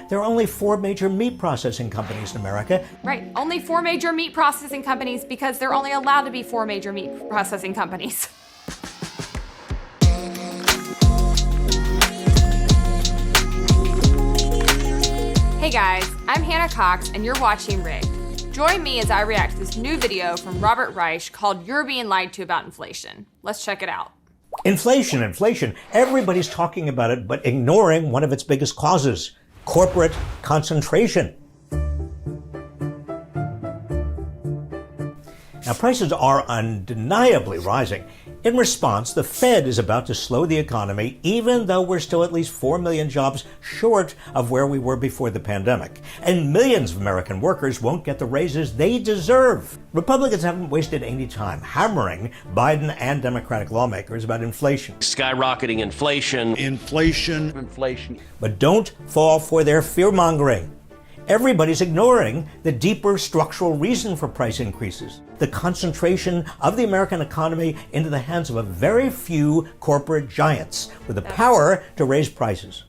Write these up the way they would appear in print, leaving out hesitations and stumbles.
There are only 4 major meat processing companies in America. Right, only 4 major meat processing companies because they're only allowed to be 4 major meat processing companies. Hey guys, I'm Hannah Cox and you're watching Rigged. Join me as I react to this new video from Robert Reich called You're Being Lied to About Inflation. Let's check it out. Inflation. Everybody's talking about it, but ignoring one of its biggest causes, corporate concentration. Now, prices are undeniably rising. In response, the Fed is about to slow the economy, even though we're still at least 4 million jobs short of where we were before the pandemic. And millions of American workers won't get the raises they deserve. Republicans haven't wasted any time hammering Biden and Democratic lawmakers about inflation. Skyrocketing inflation. Inflation. But don't fall for their fear-mongering. Everybody's ignoring the deeper structural reason for price increases, the concentration of the American economy into the hands of a very few corporate giants with the power to raise prices.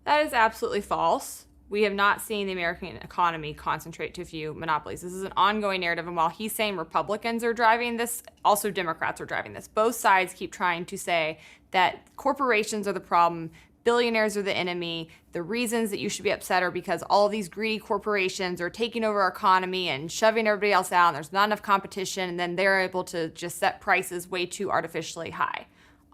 That is absolutely false. We have not seen the American economy concentrate to a few monopolies. This is an ongoing narrative, and while he's saying Republicans are driving this, also Democrats are driving this. Both sides keep trying to say that corporations are the problem, billionaires are the enemy. The reasons that you should be upset are because all of these greedy corporations are taking over our economy and shoving everybody else out, and there's not enough competition, and then they're able to just set prices way too artificially high.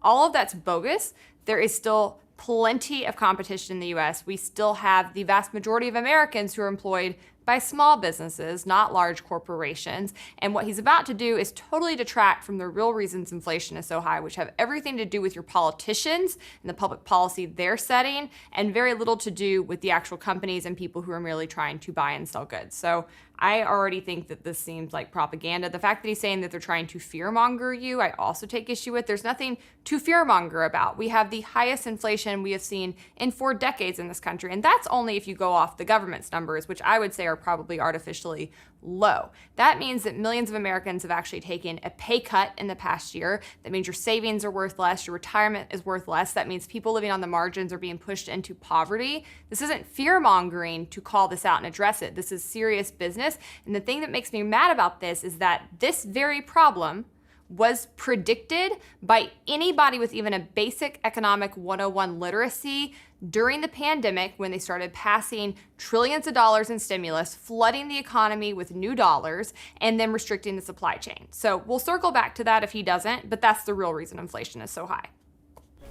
All of that's bogus. There is still plenty of competition in the US. We still have the vast majority of Americans who are employed by small businesses, not large corporations. And what he's about to do is totally detract from the real reasons inflation is so high, which have everything to do with your politicians and the public policy they're setting, and very little to do with the actual companies and people who are merely trying to buy and sell goods. So I already think that this seems like propaganda. The fact that he's saying that they're trying to fearmonger you, I also take issue with. There's nothing to fearmonger about. We have the highest inflation we have seen in 4 decades in this country, and that's only if you go off the government's numbers, which I would say are probably artificially low. That means that millions of Americans have actually taken a pay cut in the past year. That means your savings are worth less, your retirement is worth less. That means people living on the margins are being pushed into poverty. This isn't fear-mongering to call this out and address it. This is serious business. And the thing that makes me mad about this is that this very problem was predicted by anybody with even a basic economic 101 literacy during the pandemic when they started passing trillions of dollars in stimulus, flooding the economy with new dollars, and then restricting the supply chain. So we'll circle back to that if he doesn't, but that's the real reason inflation is so high.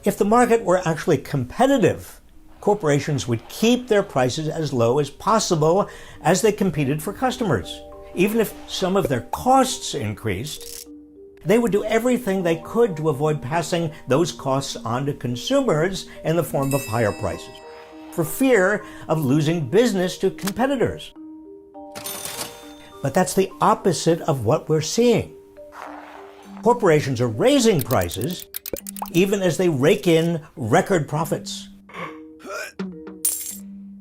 If the market were actually competitive, corporations would keep their prices as low as possible as they competed for customers. Even if some of their costs increased, they would do everything they could to avoid passing those costs on to consumers in the form of higher prices, for fear of losing business to competitors. But that's the opposite of what we're seeing. Corporations are raising prices even as they rake in record profits.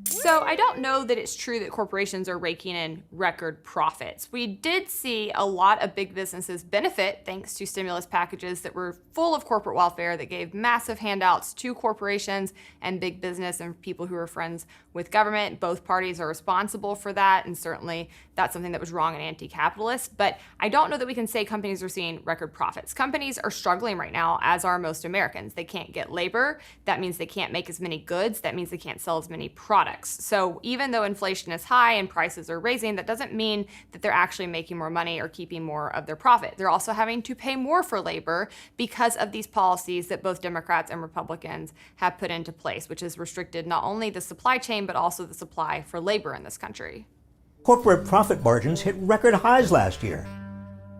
So I don't know that it's true that corporations are raking in record profits. We did see a lot of big businesses benefit thanks to stimulus packages that were full of corporate welfare that gave massive handouts to corporations and big business and people who are friends with government. Both parties are responsible for that, and certainly that's something that was wrong and anti-capitalist. But I don't know that we can say companies are seeing record profits. Companies are struggling right now, as are most Americans. They can't get labor. That means they can't make as many goods. That means they can't sell as many products. So even though inflation is high and prices are raising, that doesn't mean that they're actually making more money or keeping more of their profit. They're also having to pay more for labor because of these policies that both Democrats and Republicans have put into place, which has restricted not only the supply chain, but also the supply for labor in this country. Corporate profit margins hit record highs last year.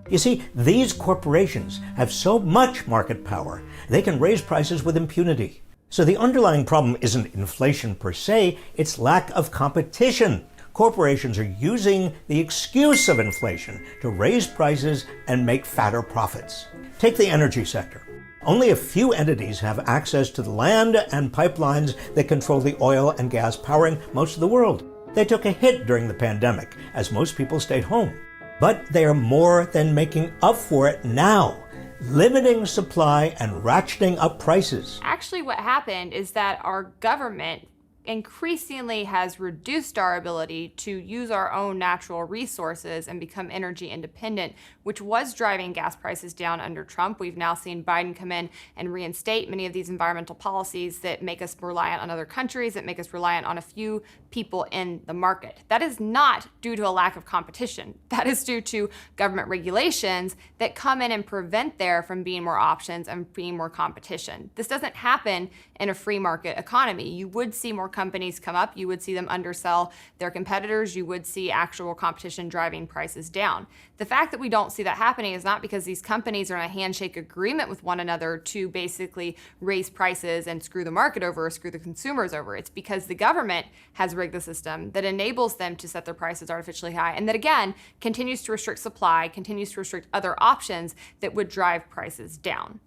You see, these corporations have so much market power, they can raise prices with impunity. So the underlying problem isn't inflation per se, it's lack of competition. Corporations are using the excuse of inflation to raise prices and make fatter profits. Take the energy sector. Only a few entities have access to the land and pipelines that control the oil and gas powering most of the world. They took a hit during the pandemic as most people stayed home. But they are more than making up for it now, limiting supply and ratcheting up prices. Actually, what happened is that our government increasingly has reduced our ability to use our own natural resources and become energy independent, which was driving gas prices down under Trump. We've now seen Biden come in and reinstate many of these environmental policies that make us reliant on other countries, that make us reliant on a few people in the market. That is not due to a lack of competition. That is due to government regulations that come in and prevent there from being more options and being more competition. This doesn't happen in a free market economy. You would see more companies come up, you would see them undersell their competitors, you would see actual competition driving prices down. The fact that we don't see that happening is not because these companies are in a handshake agreement with one another to basically raise prices and screw the market over or screw the consumers over. It's because the government has rigged the system that enables them to set their prices artificially high and that, again, continues to restrict supply, continues to restrict other options that would drive prices down.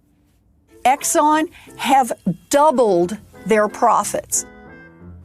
Exxon have doubled their profits.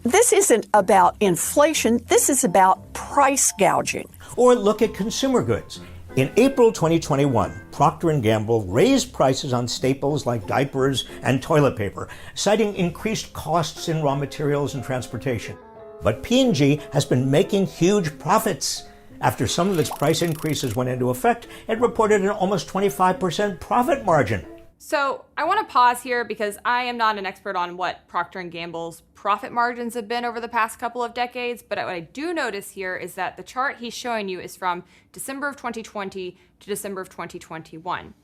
This isn't about inflation, this is about price gouging. Or look at consumer goods. In April 2021, Procter & Gamble raised prices on staples like diapers and toilet paper, citing increased costs in raw materials and transportation. But P&G has been making huge profits. After some of its price increases went into effect, it reported an almost 25% profit margin. So I want to pause here because I am not an expert on what Procter & Gamble's profit margins have been over the past couple of decades, but what I do notice here is that the chart he's showing you is from December of 2020 to December of 2021.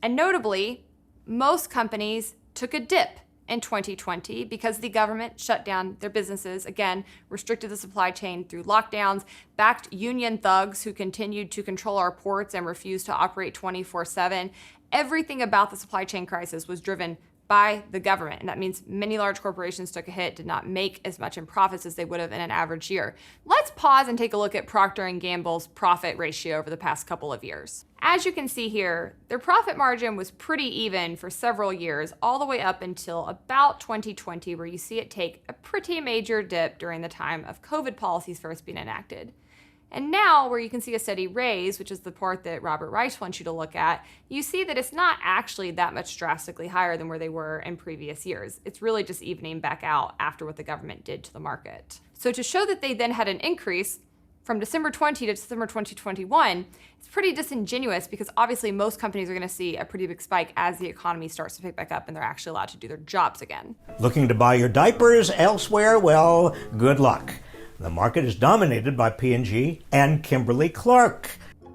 And notably, most companies took a dip in 2020 because the government shut down their businesses, again, restricted the supply chain through lockdowns, backed union thugs who continued to control our ports and refused to operate 24/7. Everything about the supply chain crisis was driven by the government. And that means many large corporations took a hit, did not make as much in profits as they would have in an average year. Let's pause and take a look at Procter & Gamble's profit ratio over the past couple of years. As you can see here, their profit margin was pretty even for several years, all the way up until about 2020, where you see it take a pretty major dip during the time of COVID policies first being enacted. And now, where you can see a steady raise, which is the part that Robert Reich wants you to look at, you see that it's not actually that much drastically higher than where they were in previous years. It's really just evening back out after what the government did to the market. So to show that they then had an increase from December 20 to December 2021, it's pretty disingenuous because obviously most companies are going to see a pretty big spike as the economy starts to pick back up and they're actually allowed to do their jobs again. Looking to buy your diapers elsewhere? Well, good luck. The market is dominated by P&G and Kimberly-Clark,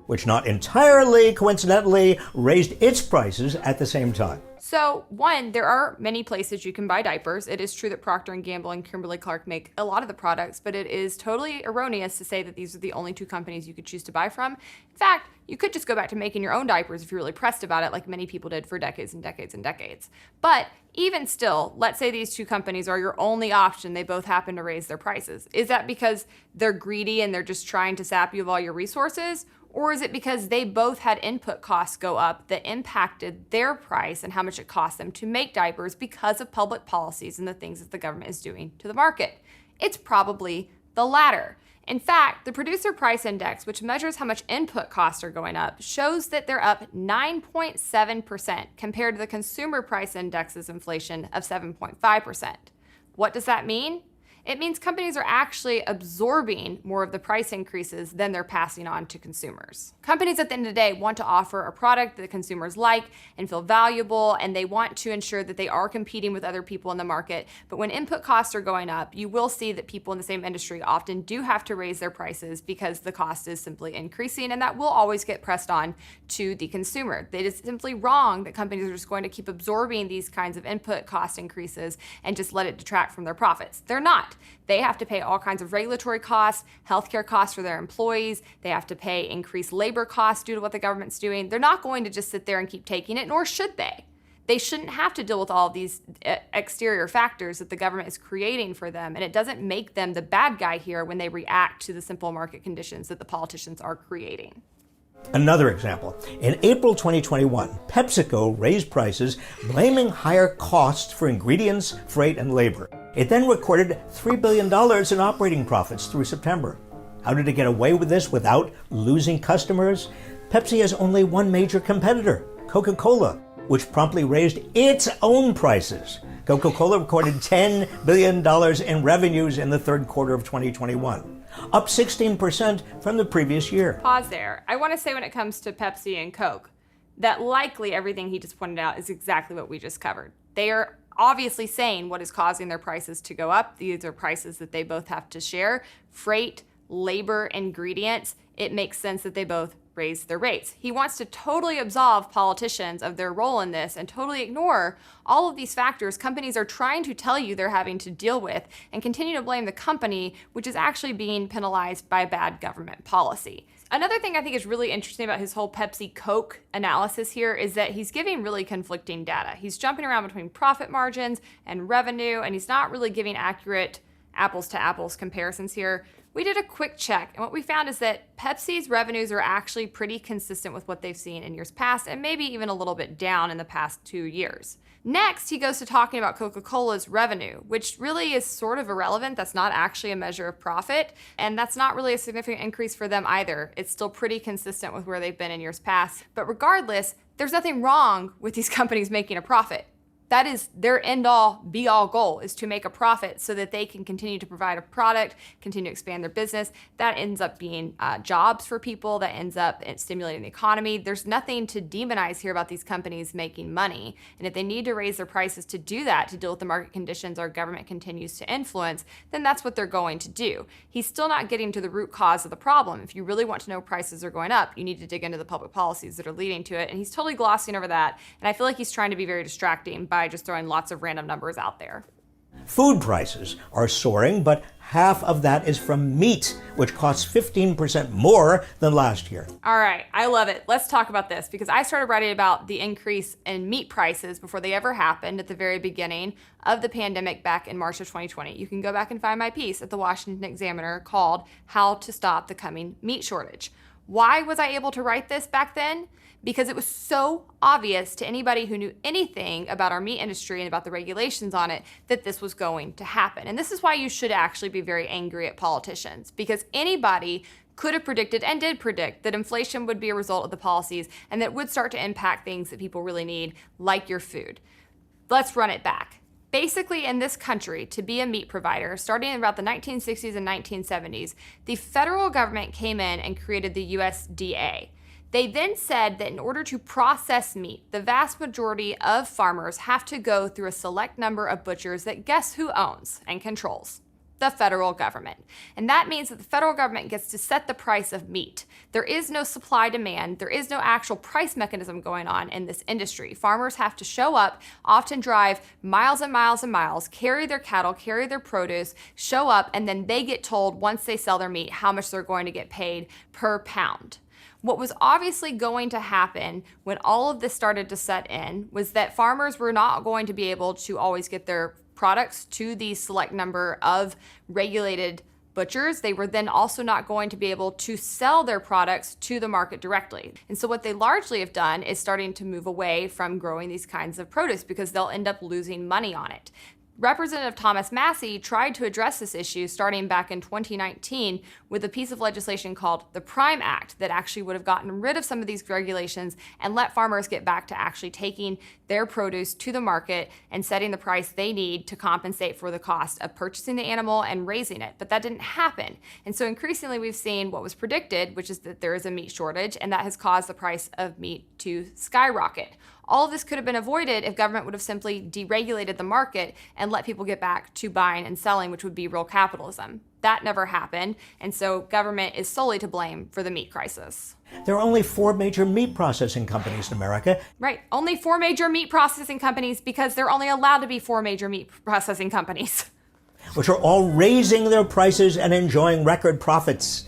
which not entirely coincidentally raised its prices at the same time. So, one, there are many places you can buy diapers. It is true that Procter & Gamble and Kimberly-Clark make a lot of the products, but it is totally erroneous to say that these are the only two companies you could choose to buy from. In fact, you could just go back to making your own diapers if you're really pressed about it, like many people did for decades and decades and decades. But even still, let's say these two companies are your only option. They both happen to raise their prices. Is that because they're greedy and they're just trying to sap you of all your resources? Or is it because they both had input costs go up that impacted their price and how much it cost them to make diapers because of public policies and the things that the government is doing to the market? It's probably the latter. In fact, the Producer Price Index, which measures how much input costs are going up, shows that they're up 9.7% compared to the Consumer Price Index's inflation of 7.5%. What does that mean? It means companies are actually absorbing more of the price increases than they're passing on to consumers. Companies at the end of the day want to offer a product that consumers like and feel valuable, and they want to ensure that they are competing with other people in the market. But when input costs are going up, you will see that people in the same industry often do have to raise their prices because the cost is simply increasing, and that will always get pressed on to the consumer. It is simply wrong that companies are just going to keep absorbing these kinds of input cost increases and just let it detract from their profits. They're not. They have to pay all kinds of regulatory costs, healthcare costs for their employees. They have to pay increased labor costs due to what the government's doing. They're not going to just sit there and keep taking it, nor should they. They shouldn't have to deal with all of these exterior factors that the government is creating for them, and it doesn't make them the bad guy here when they react to the simple market conditions that the politicians are creating. Another example. In April 2021, PepsiCo raised prices, blaming higher costs for ingredients, freight, and labor. It then recorded $3 billion in operating profits through September. How did it get away with this without losing customers? Pepsi has only one major competitor, Coca-Cola, which promptly raised its own prices. Coca-Cola recorded $10 billion in revenues in the third quarter of 2021, up 16% from the previous year. Pause there. I want to say when it comes to Pepsi and Coke, that likely everything he just pointed out is exactly what we just covered. They are obviously saying what is causing their prices to go up. These are prices that they both have to share. Freight, labor, ingredients. It makes sense that they both raise their rates. He wants to totally absolve politicians of their role in this and totally ignore all of these factors companies are trying to tell you they're having to deal with and continue to blame the company, which is actually being penalized by bad government policy. Another thing I think is really interesting about his whole Pepsi Coke analysis here is that he's giving really conflicting data. He's jumping around between profit margins and revenue, and he's not really giving accurate apples to apples comparisons here. We did a quick check, and what we found is that Pepsi's revenues are actually pretty consistent with what they've seen in years past, and maybe even a little bit down in the past 2 years. Next, he goes to talking about Coca-Cola's revenue, which really is sort of irrelevant. That's not actually a measure of profit, and that's not really a significant increase for them either. It's still pretty consistent with where they've been in years past. But regardless, there's nothing wrong with these companies making a profit. That is their end-all, be-all goal, is to make a profit so that they can continue to provide a product, continue to expand their business. That ends up being jobs for people. That ends up stimulating the economy. There's nothing to demonize here about these companies making money. And if they need to raise their prices to do that, to deal with the market conditions our government continues to influence, then that's what they're going to do. He's still not getting to the root cause of the problem. If you really want to know prices are going up, you need to dig into the public policies that are leading to it. And he's totally glossing over that. And I feel like he's trying to be very distracting by just throwing lots of random numbers out there. Food prices are soaring, but half of that is from meat, which costs 15% more than last year. All right, I love it. Let's talk about this because I started writing about the increase in meat prices before they ever happened at the very beginning of the pandemic back in March of 2020. You can go back and find my piece at the Washington Examiner called How to Stop the Coming Meat Shortage. Why was I able to write this back then? Because it was so obvious to anybody who knew anything about our meat industry and about the regulations on it that this was going to happen. And this is why you should actually be very angry at politicians, because anybody could have predicted and did predict that inflation would be a result of the policies and that it would start to impact things that people really need, like your food. Let's run it back. Basically, in this country, to be a meat provider, starting in about the 1960s and 1970s, the federal government came in and created the USDA. They then said that in order to process meat, the vast majority of farmers have to go through a select number of butchers that guess who owns and controls? The federal government. And that means that the federal government gets to set the price of meat. There is no supply demand. There is no actual price mechanism going on in this industry. Farmers have to show up, often drive miles and miles and miles, carry their cattle, carry their produce, show up, and then they get told once they sell their meat how much they're going to get paid per pound. What was obviously going to happen when all of this started to set in was that farmers were not going to be able to always get their products to the select number of regulated butchers. They were then also not going to be able to sell their products to the market directly. And so what they largely have done is starting to move away from growing these kinds of produce because they'll end up losing money on it. Representative Thomas Massie tried to address this issue starting back in 2019 with a piece of legislation called the Prime Act that actually would have gotten rid of some of these regulations and let farmers get back to actually taking their produce to the market and setting the price they need to compensate for the cost of purchasing the animal and raising it. But that didn't happen. And so increasingly we've seen what was predicted, which is that there is a meat shortage, and that has caused the price of meat to skyrocket. All of this could have been avoided if government would have simply deregulated the market and let people get back to buying and selling, which would be real capitalism. That never happened, and so government is solely to blame for the meat crisis. There are only 4 major meat processing companies in America. Right, only 4 major meat processing companies because they're only allowed to be 4 major meat processing companies. Which are all raising their prices and enjoying record profits.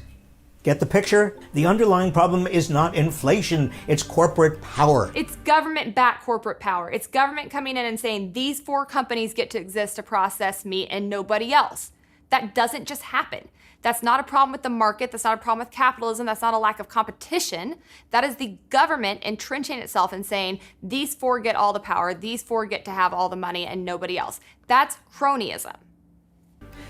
Get the picture? The underlying problem is not inflation, it's corporate power. It's government-backed corporate power. It's government coming in and saying these 4 companies get to exist to process meat and nobody else. That doesn't just happen. That's not a problem with the market. That's not a problem with capitalism. That's not a lack of competition. That is the government entrenching itself and saying these 4 get all the power, these 4 get to have all the money and nobody else. That's cronyism.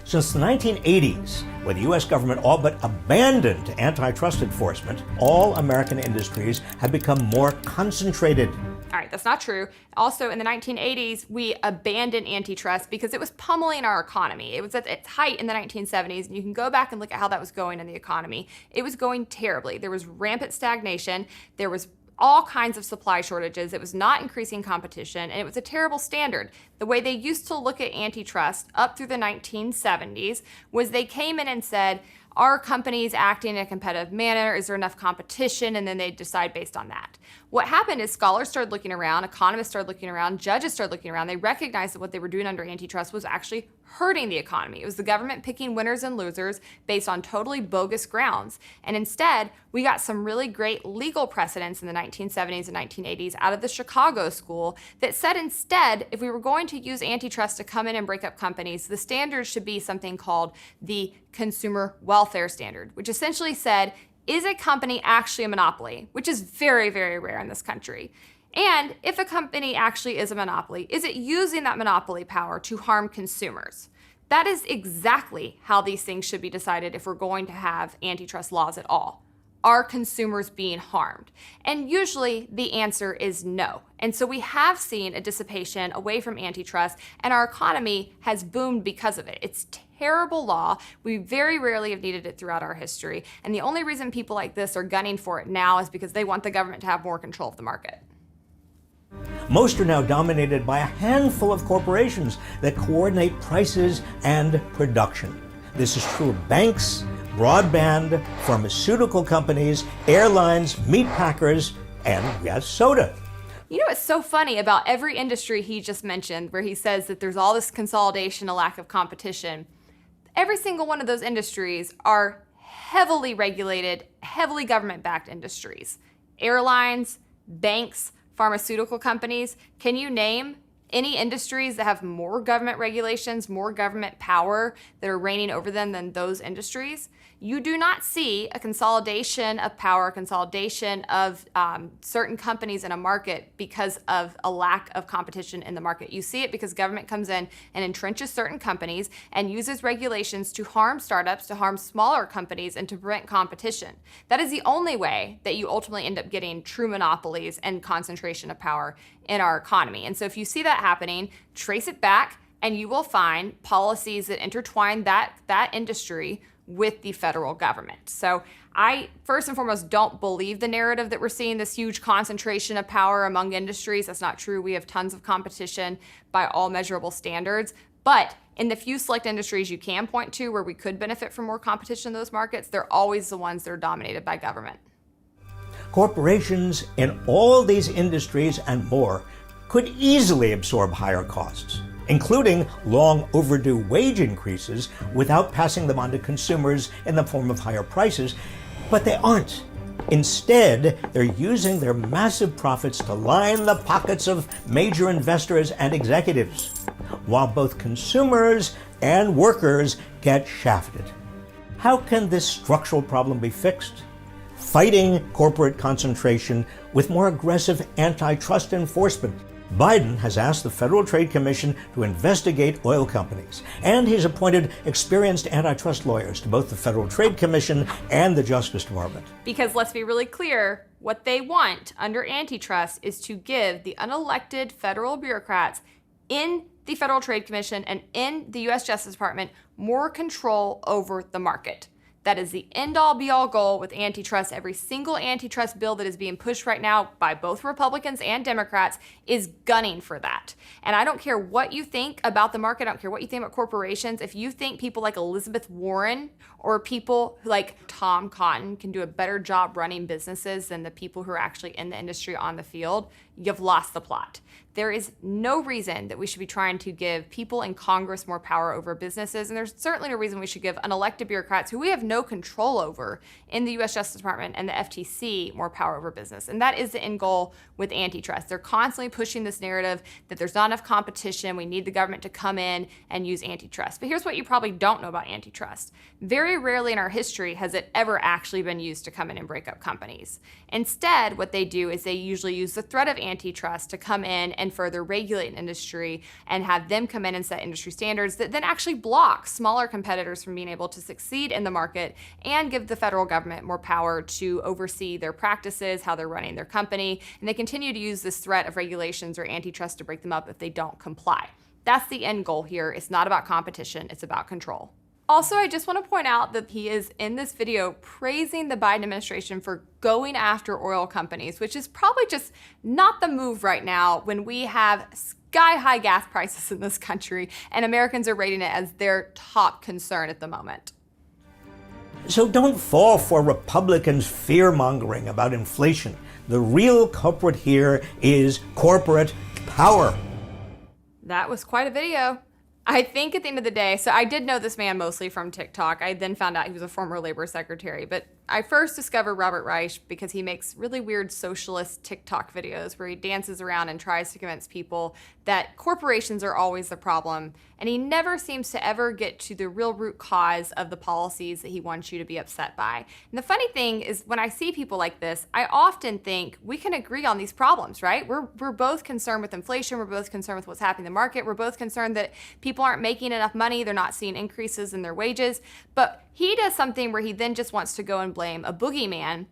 Since the 1980s, when the U.S. government all but abandoned antitrust enforcement, all American industries have become more concentrated. All right, that's not true. Also, in the 1980s, we abandoned antitrust because it was pummeling our economy. It was at its height in the 1970s, and you can go back and look at how that was going in the economy. It was going terribly. There was rampant stagnation. There was all kinds of supply shortages. It was not increasing competition, and it was a terrible standard. The way they used to look at antitrust up through the 1970s was they came in and said, are companies acting in a competitive manner? Is there enough competition? And then they decide based on that. What happened is scholars started looking around, economists started looking around, judges started looking around. They recognized that what they were doing under antitrust was actually hurting the economy. It was the government picking winners and losers based on totally bogus grounds. And instead, we got some really great legal precedents in the 1970s and 1980s out of the Chicago School that said instead, if we were going to use antitrust to come in and break up companies, the standard should be something called the Consumer Welfare Standard, which essentially said, is a company actually a monopoly, which is very, very rare in this country? And if a company actually is a monopoly, is it using that monopoly power to harm consumers? That is exactly how these things should be decided if we're going to have antitrust laws at all. Are consumers being harmed? And usually the answer is no. And so we have seen a dissipation away from antitrust, and our economy has boomed because of it. It's terrible law. We very rarely have needed it throughout our history. And the only reason people like this are gunning for it now is because they want the government to have more control of the market. Most are now dominated by a handful of corporations that coordinate prices and production. This is true of banks, broadband, pharmaceutical companies, airlines, meat packers, and yes, soda. You know what's so funny about every industry he just mentioned, where he says that there's all this consolidation, a lack of competition? Every single one of those industries are heavily regulated, heavily government-backed industries. Airlines, banks, pharmaceutical companies. Can you name any industries that have more government regulations, more government power that are reigning over them than those industries? You do not see a consolidation of power, consolidation of certain companies in a market because of a lack of competition in the market. You see it because government comes in and entrenches certain companies and uses regulations to harm startups, to harm smaller companies, and to prevent competition. That is the only way that you ultimately end up getting true monopolies and concentration of power in our economy. And so if you see that happening, trace it back, and you will find policies that intertwine that industry with the federal government. So I, first and foremost, don't believe the narrative that we're seeing this huge concentration of power among industries. That's not true. We have tons of competition by all measurable standards. But in the few select industries you can point to where we could benefit from more competition in those markets, they're always the ones that are dominated by government. Corporations in all these industries and more could easily absorb higher costs, including long overdue wage increases, without passing them on to consumers in the form of higher prices. But they aren't. Instead, they're using their massive profits to line the pockets of major investors and executives, while both consumers and workers get shafted. How can this structural problem be fixed? Fighting corporate concentration with more aggressive antitrust enforcement. Biden has asked the Federal Trade Commission to investigate oil companies, and he's appointed experienced antitrust lawyers to both the Federal Trade Commission and the Justice Department. Because let's be really clear, what they want under antitrust is to give the unelected federal bureaucrats in the Federal Trade Commission and in the U.S. Justice Department more control over the market. That is the end-all be-all goal with antitrust. Every single antitrust bill that is being pushed right now by both Republicans and Democrats is gunning for that. And I don't care what you think about the market. I don't care what you think about corporations. If you think people like Elizabeth Warren or people like Tom Cotton can do a better job running businesses than the people who are actually in the industry on the field, you've lost the plot. There is no reason that we should be trying to give people in Congress more power over businesses, and there's certainly no reason we should give unelected bureaucrats who we have no control over in the U.S. Justice Department and the FTC more power over business. And that is the end goal with antitrust. They're constantly pushing this narrative that there's not enough competition, we need the government to come in and use antitrust. But here's what you probably don't know about antitrust. Very rarely in our history has it ever actually been used to come in and break up companies. Instead, what they do is they usually use the threat of antitrust to come in and further regulate an industry and have them come in and set industry standards that then actually block smaller competitors from being able to succeed in the market and give the federal government more power to oversee their practices, how they're running their company, and they continue to use this threat of regulations or antitrust to break them up if they don't comply. That's the end goal here. It's not about competition, it's about control. Also, I just want to point out that he is in this video praising the Biden administration for going after oil companies, which is probably just not the move right now when we have sky-high gas prices in this country and Americans are rating it as their top concern at the moment. So don't fall for Republicans' fear-mongering about inflation. The real culprit here is corporate power. That was quite a video. I think at the end of the day, so I did know this man mostly from TikTok. I then found out he was a former labor secretary, but I first discovered Robert Reich because he makes really weird socialist TikTok videos where he dances around and tries to convince people that corporations are always the problem, and he never seems to ever get to the real root cause of the policies that he wants you to be upset by. And the funny thing is when I see people like this, I often think we can agree on these problems, right? We're both concerned with inflation, we're both concerned with what's happening in the market, we're both concerned that people aren't making enough money, they're not seeing increases in their wages, but he does something where he then just wants to go and blame a boogeyman.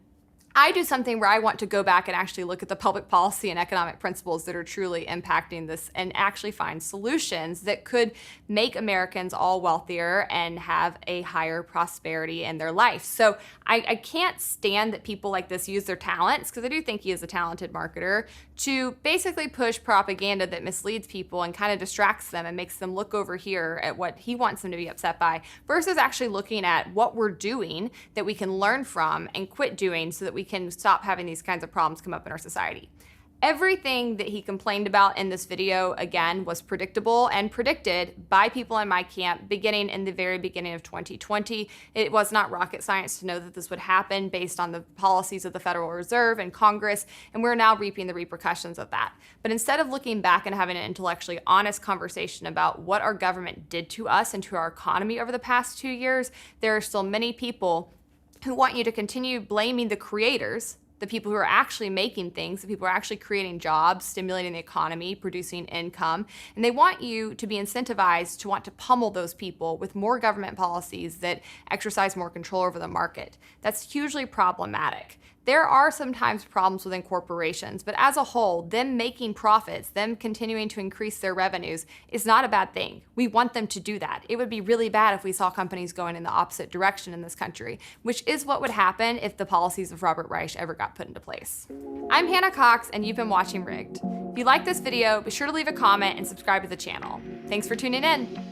I do something where I want to go back and actually look at the public policy and economic principles that are truly impacting this and actually find solutions that could make Americans all wealthier and have a higher prosperity in their life. So I can't stand that people like this use their talents, because I do think he is a talented marketer, to basically push propaganda that misleads people and kind of distracts them and makes them look over here at what he wants them to be upset by, versus actually looking at what we're doing that we can learn from and quit doing so that we can stop having these kinds of problems come up in our society. Everything that he complained about in this video, again, was predictable and predicted by people in my camp beginning in the very beginning of 2020. It was not rocket science to know that this would happen based on the policies of the Federal Reserve and Congress, and we're now reaping the repercussions of that. But instead of looking back and having an intellectually honest conversation about what our government did to us and to our economy over the past 2 years, there are still many people who want you to continue blaming the creators, the people who are actually making things, the people who are actually creating jobs, stimulating the economy, producing income, and they want you to be incentivized to want to pummel those people with more government policies that exercise more control over the market. That's hugely problematic. There are sometimes problems within corporations, but as a whole, them making profits, them continuing to increase their revenues is not a bad thing. We want them to do that. It would be really bad if we saw companies going in the opposite direction in this country, which is what would happen if the policies of Robert Reich ever got put into place. I'm Hannah Cox, and you've been watching Rigged. If you like this video, be sure to leave a comment and subscribe to the channel. Thanks for tuning in.